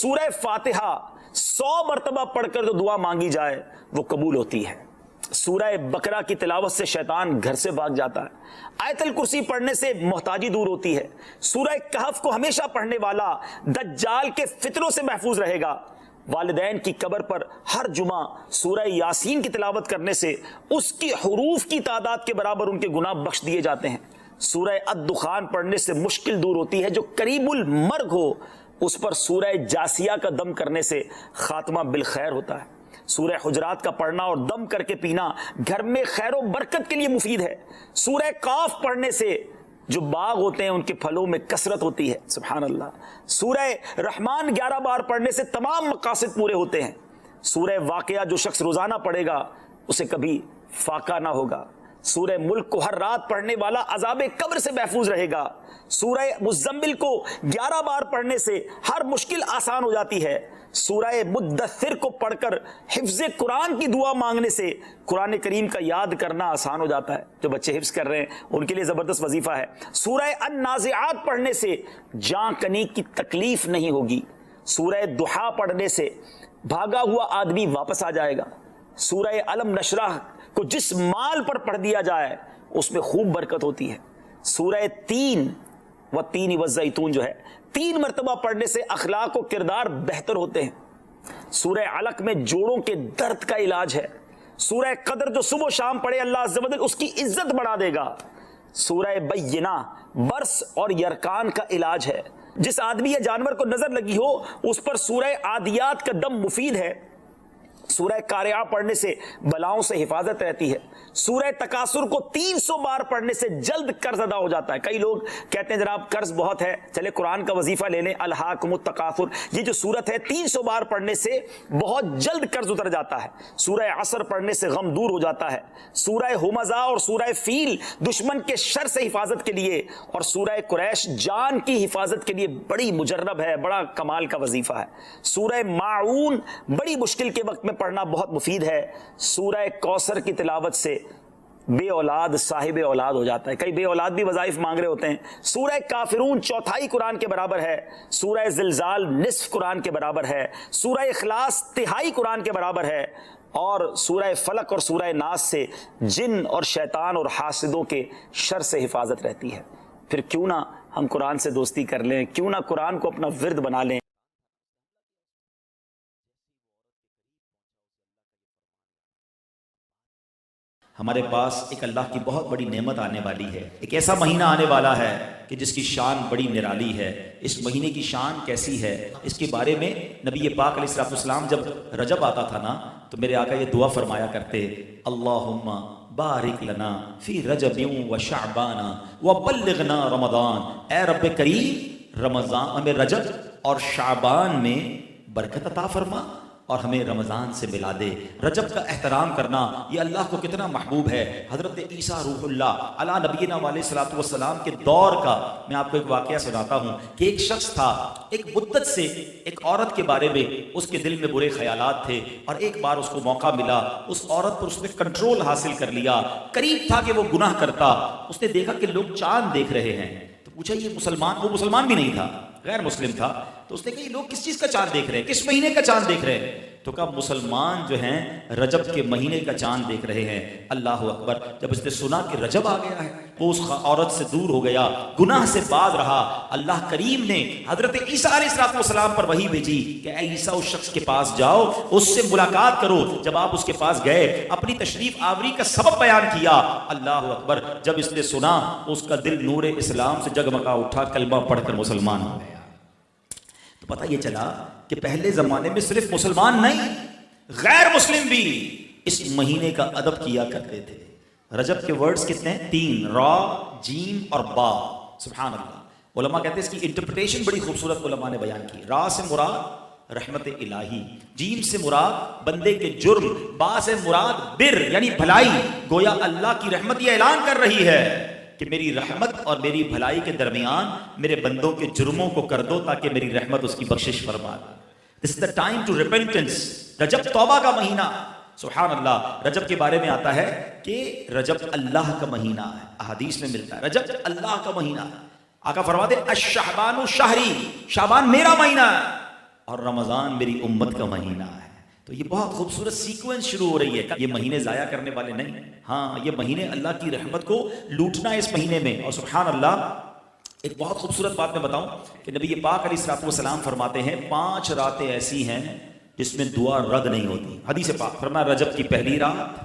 سورہ فاتحہ 100 مرتبہ پڑھ کر جو دعا مانگی جائے وہ قبول ہوتی ہے۔ سورہ بقرہ کی تلاوت سے شیطان گھر سے بھاگ جاتا ہے۔ آیت الکرسی پڑھنے سے محتاجی دور ہوتی ہے۔ سورہ کہف کو ہمیشہ پڑھنے والا دجال کے فتنوں سے محفوظ رہے گا۔ والدین کی قبر پر ہر جمعہ سورہ یاسین کی تلاوت کرنے سے اس کی حروف کی تعداد کے برابر ان کے گناہ بخش دیے جاتے ہیں۔ سورہ الدخان پڑھنے سے مشکل دور ہوتی ہے۔ جو قریب المرگ ہو اس پر سورہ جاسیہ کا دم کرنے سے خاتمہ بالخیر ہوتا ہے۔ سورہ حجرات کا پڑھنا اور دم کر کے پینا گھر میں خیر و برکت کے لیے مفید ہے۔ سورہ قاف پڑھنے سے جو باغ ہوتے ہیں ان کے پھلوں میں کثرت ہوتی ہے۔ سبحان اللہ۔ سورہ رحمان 11 بار پڑھنے سے تمام مقاصد پورے ہوتے ہیں۔ سورہ واقعہ جو شخص روزانہ پڑھے گا اسے کبھی فاقہ نہ ہوگا۔ سورہ ملک کو ہر رات پڑھنے والا عذاب قبر سے محفوظ رہے گا۔ سورہ مزمل کو 11 بار پڑھنے سے ہر مشکل آسان ہو جاتی ہے۔ سورہ مدثر کو پڑھ کر حفظ قرآن کی دعا مانگنے سے قرآن کریم کا یاد کرنا آسان ہو جاتا ہے۔ جو بچے حفظ کر رہے ہیں ان کے لیے زبردست وظیفہ ہے۔ سورہ النازعات پڑھنے سے جاں کنی کی تکلیف نہیں ہوگی۔ سورہ دحا پڑھنے سے بھاگا ہوا آدمی واپس آ جائے گا۔ سورہ علم نشرح کو جس مال پر پڑھ دیا جائے اس میں خوب برکت ہوتی ہے۔ سورہ تین و تین والزیتون جو ہے 3 مرتبہ پڑھنے سے اخلاق و کردار بہتر ہوتے ہیں۔ سورہ علق میں جوڑوں کے درد کا علاج ہے۔ سورہ قدر جو صبح و شام پڑھے اللہ عز و جل اس کی عزت بڑھا دے گا۔ سورہ بینہ برس اور یرکان کا علاج ہے۔ جس آدمی یا جانور کو نظر لگی ہو اس پر سورہ عادیات کا دم مفید ہے۔ سورہ قارعہ پڑھنے سے بلاؤں سے حفاظت رہتی ہے۔ سورہ تکاثر کو 300 بار پڑھنے سے جلد قرض ادا ہو جاتا ہے۔ کئی لوگ کہتے ہیں جناب قرض بہت ہے، چلے قرآن کا وظیفہ لے لیں، الہاکم التکاثر، یہ جو سورت ہے 300 بار پڑھنے سے بہت جلد قرض اتر جاتا ہے۔ سورہ عصر پڑھنے سے غم دور ہو جاتا ہے۔ سورہ ہمزہ اور سورہ فیل دشمن کے شر سے حفاظت کے لیے، اور سورہ قریش جان کی حفاظت کے لیے بڑی مجرب ہے، بڑا کمال کا وظیفہ ہے۔ سورہ ماعون بڑی مشکل کے وقت میں پڑھنا بہت مفید ہے۔ سورہ کوثر کی تلاوت سے بے اولاد صاحب اولاد ہو جاتا ہے۔ کئی بے اولاد بھی وظائف مانگ رہے ہوتے ہیں۔ سورہ کافرون 1/4 قرآن کے برابر ہے۔ سورہ زلزال نصف قرآن کے برابر ہے۔ سورہ اخلاص 1/3 قرآن کے برابر ہے۔ اور سورہ فلق اور سورہ ناس سے جن اور شیطان اور حاسدوں کے شر سے حفاظت رہتی ہے۔ پھر کیوں نہ ہم قرآن سے دوستی کر لیں، کیوں نہ قرآن کو اپنا ورد بنا لیں۔ ہمارے پاس ایک اللہ کی بہت بڑی نعمت آنے والی ہے۔ ایک ایسا مہینہ آنے والا ہے کہ جس کی شان بڑی نرالی ہے۔ اس مہینے کی شان کیسی ہے اس کے بارے میں نبی پاک علیہ الصلوۃ والسلام جب رجب آتا تھا نا تو میرے آقا یہ دعا فرمایا کرتے، اللہم بارک لنا فی رجب و شعبان و بلغنا رمضان۔ اے رب کریم رمضان ہمیں رجب اور شعبان میں برکت عطا فرما اور ہمیں رمضان سے ملا دے۔ رجب کا احترام کرنا یہ اللہ کو کتنا محبوب ہے۔ حضرت عیسیٰ روح اللہ علی نبینا علیہ الصلوۃ والسلام کے دور کا میں آپ کو ایک واقعہ سناتا ہوں کہ ایک شخص تھا، ایک مدت سے ایک عورت کے بارے میں اس کے دل میں برے خیالات تھے، اور ایک بار اس کو موقع ملا، اس عورت پر اس نے کنٹرول حاصل کر لیا۔ قریب تھا کہ وہ گناہ کرتا۔ اس نے دیکھا کہ لوگ چاند دیکھ رہے ہیں تو پوچھا یہ مسلمان، وہ مسلمان بھی نہیں تھا، غیر مسلم تھا، تو اس نے کہا یہ لوگ کس چیز کا چاند دیکھ رہے ہیں، کس مہینے کا چاند دیکھ رہے ہیں؟ تو کہا مسلمان جو ہیں رجب کے مہینے کا چاند دیکھ رہے ہیں۔ اللہ اکبر۔ جب اس نے سنا کہ رجب آ گیا ہے وہ اس عورت سے دور ہو گیا، گناہ سے باز رہا۔ اللہ کریم نے حضرت عیسیٰ علیہ السلام پر وحی بھیجی کہ اے عیسیٰ اس شخص کے پاس جاؤ، اس سے ملاقات کرو۔ جب آپ اس کے پاس گئے اپنی تشریف آوری کا سبب بیان کیا۔ اللہ اکبر۔ جب اس نے سنا اس کا دل نور اسلام سے جگمگا اٹھا، کلمہ پڑھ کر مسلمان ہو گیا۔ تو پتہ یہ چلا کہ پہلے زمانے میں صرف مسلمان نہیں، غیر مسلم بھی اس مہینے کا ادب کیا کرتے تھے۔ رجب کے ورڈز کتنے ہیں؟ 3، را، جیم اور با۔ سبحان اللہ۔ علماء کہتے ہیں اس کی انٹرپریٹیشن بڑی خوبصورت علماء نے بیان کی۔ را سے مراد رحمت الہی، جیم سے مراد بندے کے جرم، با سے مراد بر یعنی بھلائی۔ گویا اللہ کی رحمت یہ اعلان کر رہی ہے کہ میری رحمت اور میری بھلائی کے درمیان میرے بندوں کے جرموں کو کر دو تاکہ میری رحمت اس کی بخشش فرما دے۔ This is the time to repentance۔ رجب توبہ کا مہینہ۔ سبحان اللہ۔ رجب کے بارے میں آتا ہے کہ رجب اللہ کا مہینہ ہے، احادیث میں ملتا ہے رجب اللہ کا مہینہ ہے۔ آقا فرماتے الشعبان شہری، شعبان میرا مہینہ ہے۔ اور رمضان میری امت کا مہینہ ہے. تو یہ بہت خوبصورت سیکوینس شروع ہو رہی ہے. یہ مہینے ضائع کرنے والے نہیں، ہاں یہ مہینے اللہ کی رحمت کو لوٹنا ہے اس مہینے میں. اور سبحان اللہ، ایک بہت خوبصورت بات میں بتاؤں کہ نبی پاک علیہ الصلوۃ والسلام فرماتے ہیں 5 راتیں ایسی ہیں جس میں دعا رد نہیں ہوتی. حدیث پاک فرمایا رجب کی پہلی رات،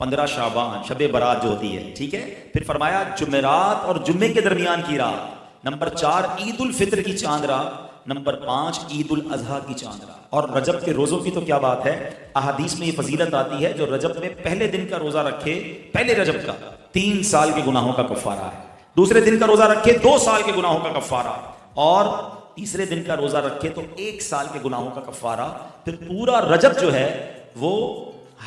15 شعبان شب برات جو ہوتی ہے، ٹھیک ہے. پھر فرمایا جمعرات اور جمعے کے درمیان کی رات، نمبر 4 عید الفطر کی چاند رات، نمبر 5 عید الاضحیٰ کی چاند رات. اور رجب کے روزوں کی تو کیا بات ہے، احادیث میں یہ فضیلت آتی ہے جو رجب میں پہلے دن کا روزہ رکھے، پہلے رجب کا 3 سال کے گناہوں کا کفارہ ہے. دوسرے دن کا روزہ رکھے 2 سال کے گناہوں کا کفارہ، اور تیسرے دن کا روزہ رکھے تو 1 سال کے گناہوں کا کفارہ. پھر پورا رجب جو ہے وہ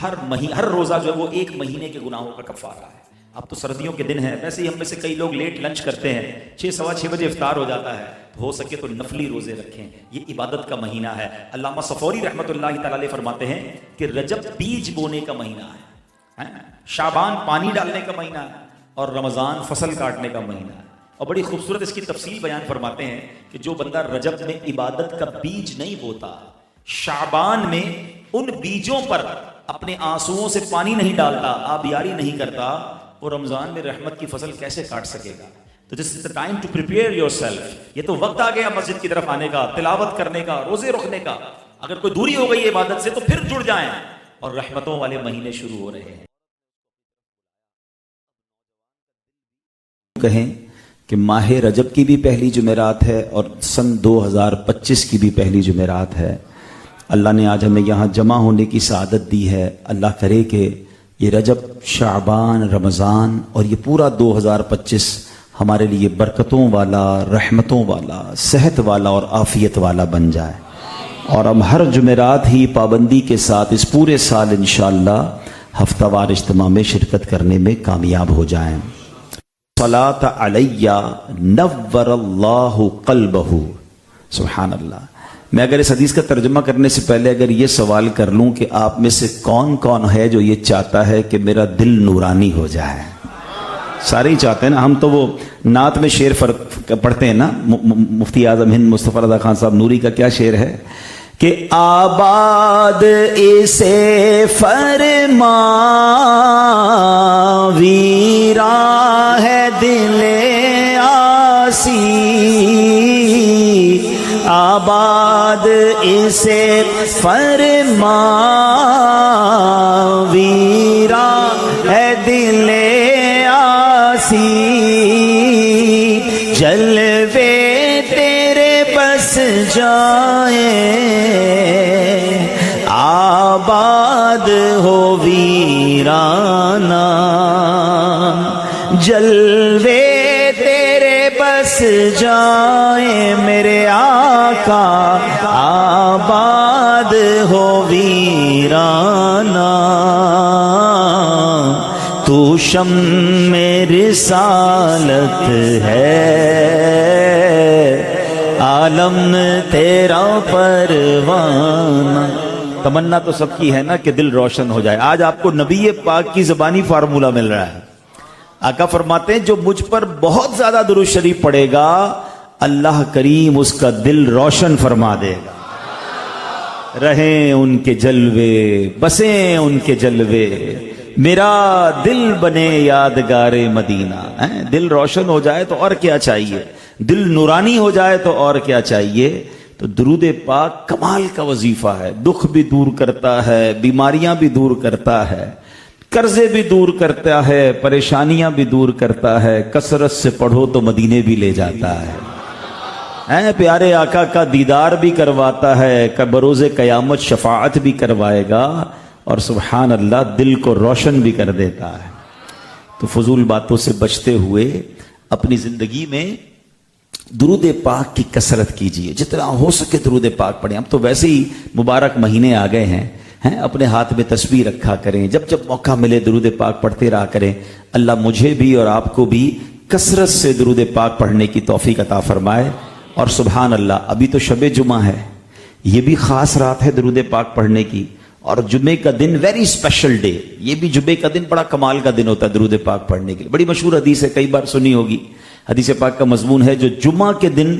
ہر روزہ جو ہے وہ 1 مہینے کے گناہوں کا کفارہ ہے. اب تو سردیوں کے دن ہیں، ویسے ہی ہم میں سے کئی لوگ لیٹ لنچ کرتے ہیں، 6 سوا 6 بجے افطار ہو جاتا ہے. ہو سکے تو نفلی روزے رکھیں، یہ عبادت کا مہینہ ہے. علامہ صفوری رحمۃ اللہ تعالی علیہ فرماتے ہیں کہ رجب بیج بونے کا مہینہ ہے، شعبان پانی ڈالنے کا مہینہ ہے، اور رمضان فصل کاٹنے کا مہینہ ہے. اور بڑی خوبصورت اس کی تفصیل بیان فرماتے ہیں کہ جو بندہ رجب میں عبادت کا بیج نہیں بوتا، شعبان میں ان بیجوں پر اپنے آنسوؤں سے پانی نہیں ڈالتا، آبیاری نہیں کرتا، وہ رمضان میں رحمت کی فصل کیسے کاٹ سکے گا؟ تو this is the time to prepare yourself. یہ تو وقت آ گیا مسجد کی طرف آنے کا، تلاوت کرنے کا، روزے رکھنے کا. اگر کوئی دوری ہو گئی ہے عبادت سے تو پھر جڑ جائیں، اور رحمتوں والے مہینے شروع ہو رہے ہیں. کہیں کہ ماہ رجب کی بھی پہلی جمعرات ہے اور سن 2025 کی بھی پہلی جمعرات ہے. اللہ نے آج ہمیں یہاں جمع ہونے کی سعادت دی ہے. اللہ کرے کہ یہ رجب، شعبان، رمضان اور یہ پورا 2025 ہمارے لیے برکتوں والا، رحمتوں والا، صحت والا اور عافیت والا بن جائے، اور ہم ہر جمعرات ہی پابندی کے ساتھ اس پورے سال انشاءاللہ ہفتہ وار اجتماع میں شرکت کرنے میں کامیاب ہو جائیں. صلاۃ علیہ نور اللہ قلبہ. سبحان اللہ. میں اگر اس حدیث کا ترجمہ کرنے سے پہلے اگر یہ سوال کر لوں کہ آپ میں سے کون کون ہے جو یہ چاہتا ہے کہ میرا دل نورانی ہو جائے؟ سارے ہی چاہتے ہیں نا. ہم تو وہ نعت میں شعر پڑھتے ہیں نا، مفتی اعظم ہند مصطفی رضا خان صاحب نوری کا کیا شعر ہے کہ آباد اسے فرما ویراں ہے دل آسی، آباد اسے فرما ویراں ہے دل آسی، جلوے تیرے بس جائیں آباد ہو ویرانہ، جلوے تیرے بس جائیں میرے آقا آباد ہو ویرانہ. تو شمع رسالت ہے، عالم تیرا پروانہ. تمنا تو سب کی ہے نا کہ دل روشن ہو جائے. آج آپ کو نبی پاک کی زبانی فارمولہ مل رہا ہے. آقا فرماتے ہیں جو مجھ پر بہت زیادہ درود شریف پڑھے گا اللہ کریم اس کا دل روشن فرما دے گا. رہیں ان کے جلوے، بسیں ان کے جلوے، میرا دل بنے یادگار مدینہ. دل روشن ہو جائے تو اور کیا چاہیے، دل نورانی ہو جائے تو اور کیا چاہیے. تو درود پاک کمال کا وظیفہ ہے. دکھ بھی دور کرتا ہے، بیماریاں بھی دور کرتا ہے، قرضے بھی دور کرتا ہے، پریشانیاں بھی دور کرتا ہے. کثرت سے پڑھو تو مدینے بھی لے جاتا ہے. پیارے آقا کا دیدار بھی کرواتا ہے، بروز قیامت شفاعت بھی کروائے گا، اور سبحان اللہ دل کو روشن بھی کر دیتا ہے. تو فضول باتوں سے بچتے ہوئے اپنی زندگی میں درود پاک کی کثرت کیجئے. جتنا ہو سکے درود پاک پڑھیں. اب تو ویسے ہی مبارک مہینے آ گئے ہیں، اپنے ہاتھ میں تسبیح رکھا کریں، جب جب موقع ملے درود پاک پڑھتے رہا کریں. اللہ مجھے بھی اور آپ کو بھی کثرت سے درود پاک پڑھنے کی توفیق عطا فرمائے. اور سبحان اللہ ابھی تو شب جمعہ ہے، یہ بھی خاص رات ہے درود پاک پڑھنے کی. اور جمعے کا دن ویری اسپیشل ڈے، یہ بھی جمعے کا دن بڑا کمال کا دن ہوتا ہے درود پاک پڑھنے کے لیے. بڑی مشہور حدیث ہے، کئی بار سنی ہوگی. حدیث پاک کا مضمون ہے جو جمعہ کے دن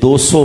200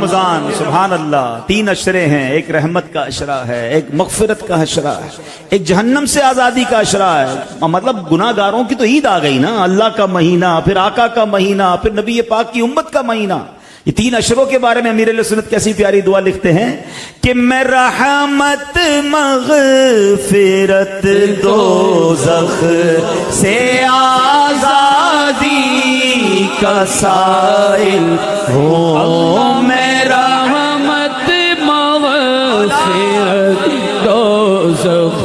رمضان، سبحان اللہ، 3 اشرے ہیں، ایک رحمت کا اشرہ ہے، ایک مغفرت کا اشرہ ہے، ایک جہنم سے آزادی کا اشرہ ہے. مطلب گناہ گاروں کی تو عید آ گئی نا، اللہ کا مہینہ، پھر آقا کا مہینہ، پھر نبی پاک کی امت کا مہینہ. یہ 3 اشروں کے بارے میں امیر اہل سنت کیسی پیاری دعا لکھتے ہیں کہ میں رحمت مغفرت دوزخ سے آزادی کا سائل ہوں، میں رحمت مغفرت دوزخ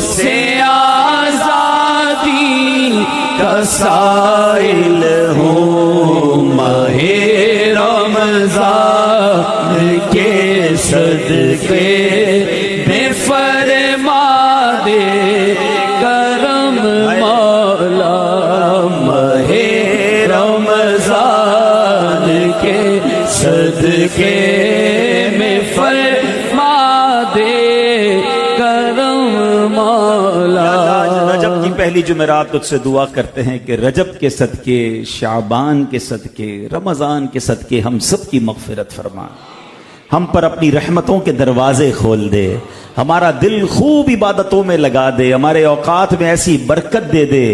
سے آزادی کا سائل ہوں، ماہ رمضان کے صدقے میں فرما دے کرم مولا، ماہ رمضان کے صدقے میں فرما دے کرم مولا. رجب کی پہلی جمعرات تجھ سے دعا کرتے ہیں کہ رجب کے صدقے، شعبان کے صدقے، رمضان کے صدقے ہم سب کی مغفرت فرما، ہم پر اپنی رحمتوں کے دروازے کھول دے، ہمارا دل خوب عبادتوں میں لگا دے، ہمارے اوقات میں ایسی برکت دے دے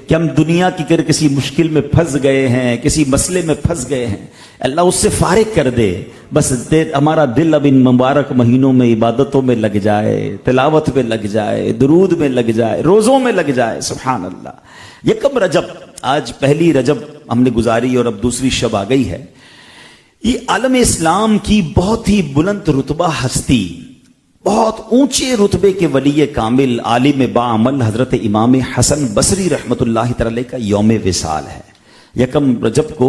کہ ہم دنیا کی کسی مشکل میں پھنس گئے ہیں، کسی مسئلے میں پھنس گئے ہیں، اللہ اس سے فارغ کر دے. بس ہمارا دل اب ان مبارک مہینوں میں عبادتوں میں لگ جائے، تلاوت میں لگ جائے، درود میں لگ جائے، روزوں میں لگ جائے. سبحان اللہ. یکم رجب، آج پہلی رجب ہم نے گزاری اور اب دوسری شب آ گئی ہے. یہ عالم اسلام کی بہت ہی بلند رتبہ ہستی، بہت اونچے رتبے کے ولی کامل، عالم باعمل حضرت امام حسن بصری رحمۃ اللہ تعالی کا یوم وصال ہے. یکم رجب کو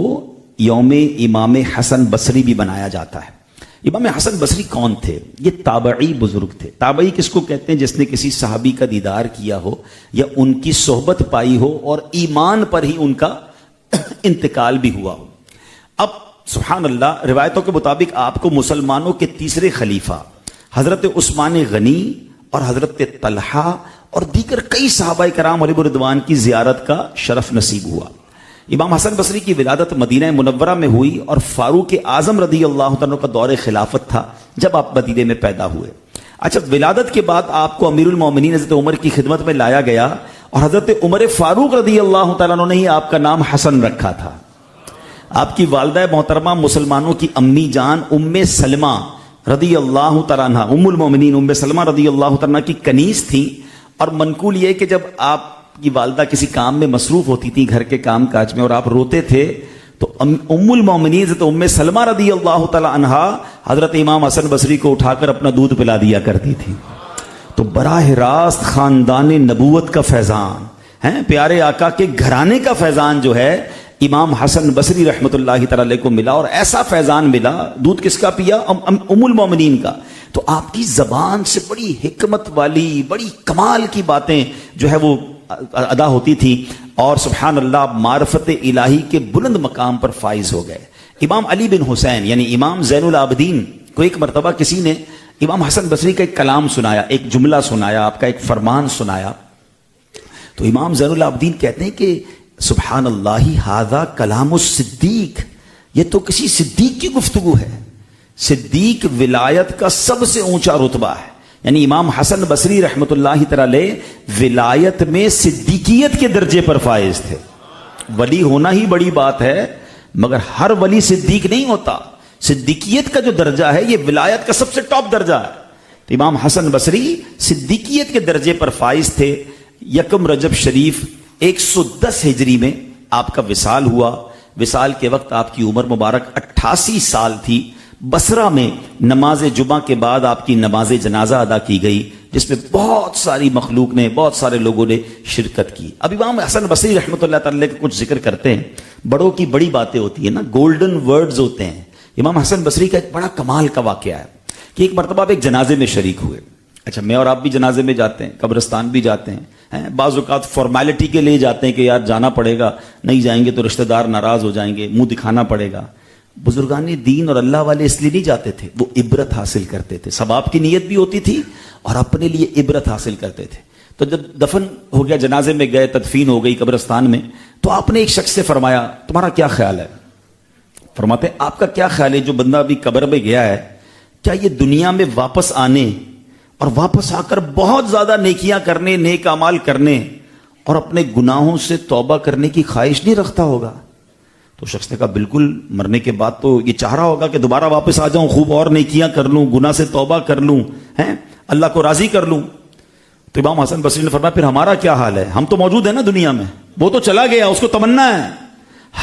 یوم امام حسن بصری بھی بنایا جاتا ہے. امام حسن بصری کون تھے؟ یہ تابعی بزرگ تھے. تابعی کس کو کہتے ہیں؟ جس نے کسی صحابی کا دیدار کیا ہو یا ان کی صحبت پائی ہو اور ایمان پر ہی ان کا انتقال بھی ہوا ہو. اب سبحان اللہ، روایتوں کے مطابق آپ کو مسلمانوں کے تیسرے خلیفہ حضرت عثمان غنی اور حضرت طلحہ اور دیگر کئی صحابہ کرام علیہ رضوان کی زیارت کا شرف نصیب ہوا. امام حسن بصری کی ولادت مدینہ منورہ میں ہوئی اور فاروق اعظم رضی اللہ تعالیٰ کا دور خلافت تھا جب آپ مدینے میں پیدا ہوئے. اچھا، ولادت کے بعد آپ کو امیر المومنین حضرت عمر کی خدمت میں لایا گیا اور حضرت عمر فاروق رضی اللہ تعالیٰ نے ہی آپ کا نام حسن رکھا تھا. آپ کی والدہ محترمہ مسلمانوں کی امی جان ام سلمہ رضی اللہ تعالیٰ عنہ، ام المومنین ام سلمہ رضی اللہ تعالیٰ عنہ کی کنیز تھیں. اور منقول یہ کہ جب آپ کی والدہ کسی کام میں مصروف ہوتی تھی، گھر کے کام کاج میں، اور آپ روتے تھے تو ام المومنین حضرت ام سلمہ رضی اللہ تعالیٰ عنہ حضرت امام حسن بصری کو اٹھا کر اپنا دودھ پلا دیا کرتی تھی. تو براہ راست خاندان نبوت کا فیضان ہے، پیارے آقا کے گھرانے کا فیضان جو ہے امام حسن بصری رحمۃ اللہ تعالی کو ملا. اور ایسا فیضان ملا، دودھ کس کا پیا؟ ام المومنین کا. تو آپ کی زبان سے بڑی حکمت والی، بڑی کمال کی باتیں جو ہے وہ ادا ہوتی تھی اور سبحان اللہ معرفت الہی کے بلند مقام پر فائز ہو گئے. امام علی بن حسین یعنی امام زین العابدین کو ایک مرتبہ کسی نے امام حسن بصری کا ایک کلام سنایا، ایک جملہ سنایا، آپ کا ایک فرمان سنایا. تو امام زین العابدین کہتے ہیں کہ سبحان اللہ ھذا کلام الصدیق، یہ تو کسی صدیق کی گفتگو ہے. صدیق ولایت کا سب سے اونچا رتبہ ہے. یعنی امام حسن بصری رحمۃ اللہ تعالی ولایت میں صدیقیت کے درجے پر فائز تھے. ولی ہونا ہی بڑی بات ہے مگر ہر ولی صدیق نہیں ہوتا. صدیقیت کا جو درجہ ہے یہ ولایت کا سب سے ٹاپ درجہ ہے. تو امام حسن بصری صدیقیت کے درجے پر فائز تھے. یکم رجب شریف 110 ہجری میں آپ کا وصال ہوا. وصال کے وقت آپ کی عمر مبارک 88 سال تھی. بصرہ میں نماز جمعہ کے بعد آپ کی نماز جنازہ ادا کی گئی جس میں بہت ساری مخلوق نے، بہت سارے لوگوں نے شرکت کی. اب امام حسن بصری رحمۃ اللہ تعالی کا کچھ ذکر کرتے ہیں. بڑوں کی بڑی باتیں ہوتی ہیں نا، گولڈن ورڈز ہوتے ہیں. امام حسن بصری کا ایک بڑا کمال کا واقعہ ہے کہ ایک مرتبہ آپ ایک جنازے میں شریک ہوئے. اچھا، میں اور آپ بھی جنازے میں جاتے ہیں، قبرستان بھی جاتے ہیں. بعض اوقات فارمیلٹی کے لیے جاتے ہیں کہ یار جانا پڑے گا، نہیں جائیں گے تو رشتہ دار ناراض ہو جائیں گے، منہ دکھانا پڑے گا. بزرگان دین اور اللہ والے اس لیے نہیں جاتے تھے، وہ عبرت حاصل کرتے تھے. ثواب کی نیت بھی ہوتی تھی اور اپنے لیے عبرت حاصل کرتے تھے. تو جب دفن ہو گیا، جنازے میں گئے، تدفین ہو گئی قبرستان میں، تو آپ نے ایک شخص سے فرمایا تمہارا کیا خیال ہے؟ فرماتے ہیں آپ کا کیا خیال ہے جو بندہ ابھی قبر میں گیا ہے کیا یہ دنیا میں واپس آنے اور واپس آ کر بہت زیادہ نیکیاں کرنے نیک اعمال کرنے اور اپنے گناہوں سے توبہ کرنے کی خواہش نہیں رکھتا ہوگا؟ تو شخص نے کہا بالکل، مرنے کے بعد تو یہ چاہ رہا ہوگا کہ دوبارہ واپس آ جاؤں، خوب اور نیکیاں کر لوں، گناہ سے توبہ کر لوں، ہیں اللہ کو راضی کر لوں۔ تو امام حسن بصری نے فرمایا پھر ہمارا کیا حال ہے؟ ہم تو موجود ہیں نا دنیا میں، وہ تو چلا گیا، اس کو تمنا ہے،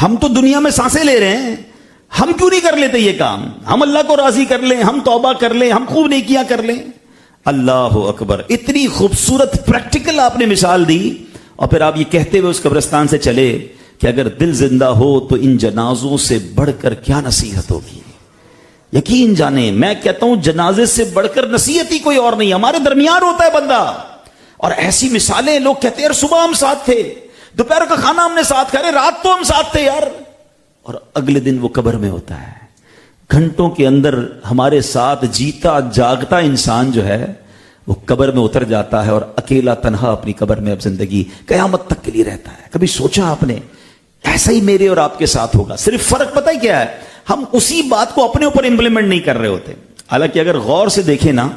ہم تو دنیا میں سانسیں لے رہے ہیں، ہم کیوں نہیں کر لیتے یہ کام؟ ہم اللہ کو راضی کر لیں، ہم توبہ کر لیں، ہم خوب نیکیاں کر لیں۔ اللہ اکبر، اتنی خوبصورت پریکٹیکل آپ نے مثال دی، اور پھر آپ یہ کہتے ہوئے اس قبرستان سے چلے کہ اگر دل زندہ ہو تو ان جنازوں سے بڑھ کر کیا نصیحت ہوگی۔ یقین جانیں، میں کہتا ہوں جنازے سے بڑھ کر نصیحت ہی کوئی اور نہیں، ہمارے درمیان ہوتا ہے بندہ۔ اور ایسی مثالیں لوگ کہتے ہیں یار صبح ہم ساتھ تھے، دوپہر کا کھانا ہم نے ساتھ کھایا، رات تو ہم ساتھ تھے یار، اور اگلے دن وہ قبر میں ہوتا ہے۔ گھنٹوں کے اندر ہمارے ساتھ جیتا جاگتا انسان جو ہے وہ قبر میں اتر جاتا ہے، اور اکیلا تنہا اپنی قبر میں اب زندگی قیامت تک کے لیے رہتا ہے۔ کبھی سوچا آپ نے ایسا ہی میرے اور آپ کے ساتھ ہوگا؟ صرف فرق پتہ ہی کیا ہے؟ ہم اسی بات کو اپنے اوپر امپلیمنٹ نہیں کر رہے ہوتے۔ حالانکہ اگر غور سے دیکھیں نا،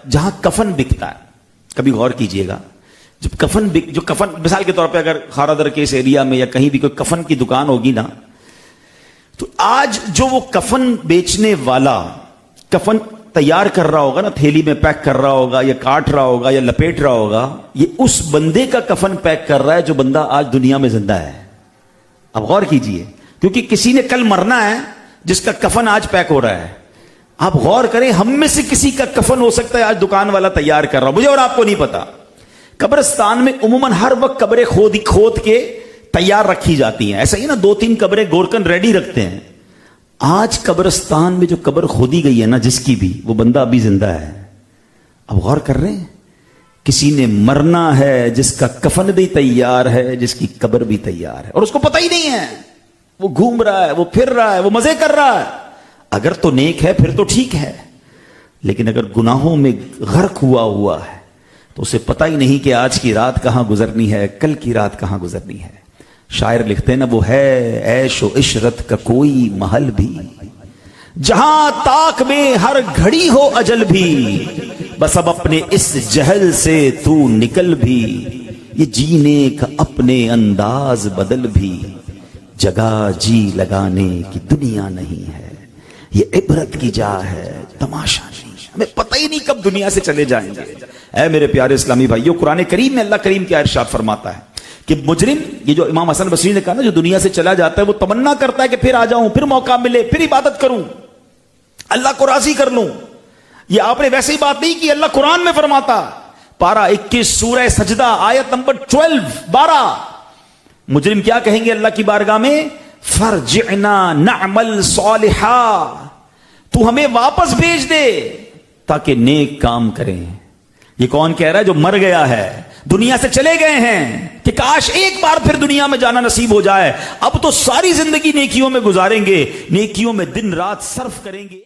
جہاں کفن بکتا ہے، کبھی غور کیجئے گا، جب کفن جو کفن مثال کے طور پہ اگر خارا در کے اس ایریا میں یا کہیں بھی کوئی کفن کی دکان ہوگی نا، تو آج جو وہ کفن بیچنے والا کفن تیار کر رہا ہوگا نا، تھیلی میں پیک کر رہا ہوگا یا کاٹ رہا ہوگا یا لپیٹ رہا ہوگا، یہ اس بندے کا کفن پیک کر رہا ہے جو بندہ آج دنیا میں زندہ ہے۔ اب غور کیجئے، کیونکہ کسی نے کل مرنا ہے جس کا کفن آج پیک ہو رہا ہے۔ آپ غور کریں، ہم میں سے کسی کا کفن ہو سکتا ہے آج دکان والا تیار کر رہا، مجھے اور آپ کو نہیں پتا۔ قبرستان میں عموماً ہر وقت قبریں کھود کے تیار رکھی جاتی ہیں، ایسا ہی نا 2-3 قبریں گورکن ریڈی رکھتے ہیں۔ آج قبرستان میں جو قبر کھودی گئی ہے نا، جس کی بھی، وہ بندہ ابھی زندہ ہے۔ اب غور کر رہے ہیں، کسی نے مرنا ہے جس کا کفن بھی تیار ہے، جس کی قبر بھی تیار ہے، اور اس کو پتہ ہی نہیں ہے، وہ گھوم رہا ہے، وہ پھر رہا ہے، وہ مزے کر رہا ہے۔ اگر تو نیک ہے پھر تو ٹھیک ہے، لیکن اگر گناہوں میں غرق ہوا ہے تو اسے پتہ ہی نہیں کہ آج کی رات کہاں گزرنی ہے، کل کی رات کہاں گزرنی ہے۔ شاعر لکھتے ہیں نا، وہ ہے عیش و عشرت کا کوئی محل بھی، جہاں طاق میں ہر گھڑی ہو اجل بھی، بس اب اپنے اس جہل سے تو نکل بھی، یہ جینے کا اپنے انداز بدل بھی، جگہ جی لگانے کی دنیا نہیں ہے، یہ عبرت کی جا ہے تماشا نہیں۔ ہمیں پتہ ہی نہیں کب دنیا سے چلے جائیں گے۔ اے میرے پیارے اسلامی بھائیو، قرآن کریم میں اللہ کریم کیا ارشاد فرماتا ہے کہ مجرم، یہ جو امام حسن بصری نے کہا نا، جو دنیا سے چلا جاتا ہے وہ تمنا کرتا ہے کہ پھر آ جاؤں، پھر موقع ملے، پھر عبادت کروں، اللہ کو راضی کر لوں۔ یہ آپ نے ویسے ہی بات نہیں کی، اللہ قرآن میں فرماتا، پارہ 21 سورہ سجدہ آیت نمبر 12 مجرم کیا کہیں گے اللہ کی بارگاہ میں؟ فرجعنا نعمل صالحا، تو ہمیں واپس بھیج دے تاکہ نیک کام کریں۔ یہ کون کہہ رہا ہے؟ جو مر گیا ہے، دنیا سے چلے گئے ہیں، کہ کاش ایک بار پھر دنیا میں جانا نصیب ہو جائے، اب تو ساری زندگی نیکیوں میں گزاریں گے، نیکیوں میں دن رات صرف کریں گے۔